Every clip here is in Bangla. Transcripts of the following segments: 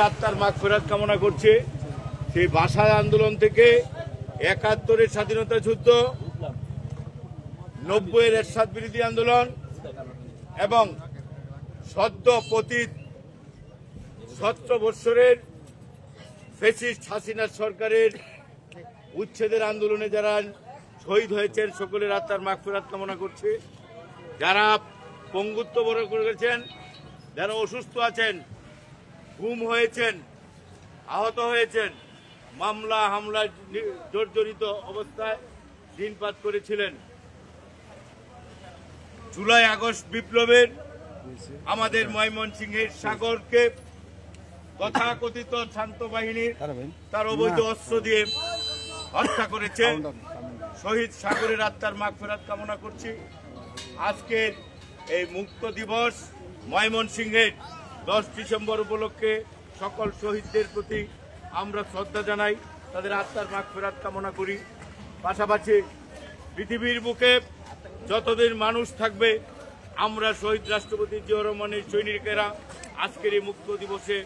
আত্মার মাগফিরাত কামনা করছে। সেই ভাষা আন্দোলন থেকে ৭১-এর স্বাধীনতা যুদ্ধ, ৯০-এর এরশাদ বিরোধী আন্দোলন এবং সদ্য পতিত ১৭ বৎসরের ফ্যাসিস্ট হাসিনা সরকারের উচ্ছেদের আন্দোলনে যারা শহীদ হয়েছেন সকলের আত্মার মাগফিরাত কামনা করছে। যারা পঙ্গুত্ব বরণ করেছেন, যারা অসুস্থ আছেন, গুম হয়েছেন, আহত হয়েছেন, মামলা হামলায় জর্জরিত অবস্থায় দিনপাত করেছিলেন, জুলাই আগস্ট বিপ্লবের আমাদের ময়মনসিংহের সাগরকে তথাকথিত শান্ত বাহিনীর তার অবৈধ অস্ত্র দিয়ে হত্যা করেছে। শহীদ সাগরের আত্মার মাগফিরাত কামনা করছি। আজকের এই মুক্ত দিবস ময়মনসিংহের 10 ডিসেম্বর উপলক্ষে সকল শহীদদের প্রতি আমরা শ্রদ্ধা জানাই, তাদের আত্মার মাগফিরাত কামনা করি। পাশাপাশি পৃথিবীর বুকে যতদিন মানুষ থাকবে আমরা শহীদ রাষ্ট্রপতি জিয়াউর রহমানের সৈনিকেরা আজকের এই মুক্ত দিবসে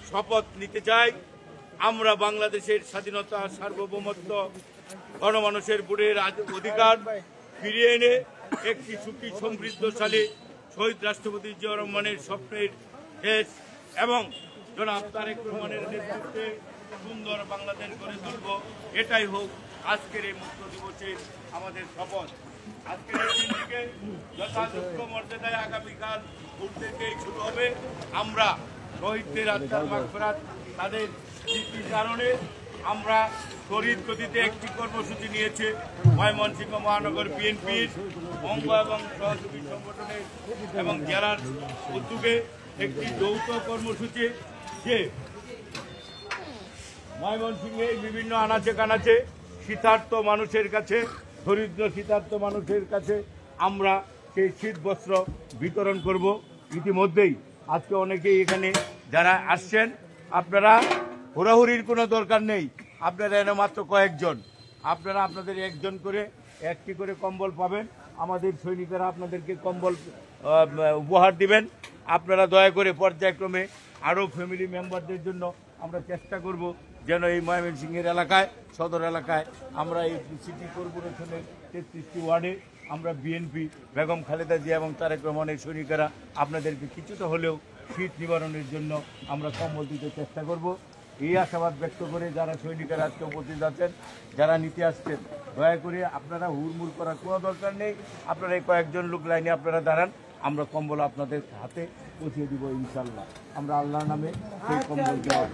শপথ নিতে চাই। আমরা বাংলাদেশের স্বাধীনতা, সার্বভৌমত্ব, গণমানুষের ভোটের অধিকার ফিরিয়ে এনে একটি সুখী সমৃদ্ধশালী শহীদ রাষ্ট্রপতি জিয়াউর রহমানের স্বপ্নের দেশ এবং জনাব তারেক রহমানের নেতৃত্বে সুন্দর বাংলাদেশ গড়ে তুলব, এটাই হোক আজকের এই মুক্ত দিবসে আমাদের শপথ। আজকের এই দিন থেকে যথাযোগ্য মর্যাদায় আগামীকাল ভোর থেকেই শুরু হবে। আমরা শহীদদের আত্মার মাগফিরাত তাদের স্মৃতির কারণে আমরা তড়িৎ গতিতে একটি কর্মসূচি নিয়েছে ময়মনসিংহ মহানগর বিএনপির অঙ্গ এবং সহযোগী সংগঠনের এবং জেলার উদ্যোগে একটি যৌথ কর্মসূচি, যে ময়মনসিংহে বিভিন্ন আনাচে কানাচে শীতার্ত মানুষের কাছে, দরিদ্র শীতার্ত মানুষের কাছে আমরা সেই শীত বস্ত্র বিতরণ করব। ইতিমধ্যেই আজকে অনেকেই এখানে যারা আসছেন, আপনারা হুড়াহুড়ির কোনো দরকার নেই। আপনারা এনে মাত্র কয়েকজন, আপনারা আপনাদের একজন করে একটি করে কম্বল পাবেন। আমাদের সৈনিকেরা আপনাদেরকে কম্বল উপহার দিবেন। আপনারা দয়া করে পর্যায়ক্রমে আরও ফ্যামিলি মেম্বারদের জন্য আমরা চেষ্টা করব যেন এই ময়মনসিংহের এলাকায়, সদর এলাকায়, আমরা এই সিটি কর্পোরেশনের 33টি ওয়ার্ডে আমরা বিএনপি, বেগম খালেদা জিয়া এবং তারেক রহমানের সৈনিকেরা আপনাদেরকে কিছুটা হলেও শীত নিবারণের জন্য আমরা কম্বল দিতে চেষ্টা করব। এই আশাবাদ ব্যক্ত করে যারা সৈনিকেরা আজকে উপস্থিত আছেন, যারা নিতে আসছেন, দয়া করে আপনারা হুড়মুড় করার কোনো দরকার নেই। আপনারা এই কয়েকজন লোক লাইনে আপনারা দাঁড়ান, আমরা কম্বল আপনাদের হাতে পৌঁছে দিব ইনশাল্লাহ। আমরা আল্লাহর নামে সেই কম্বল দেওয়া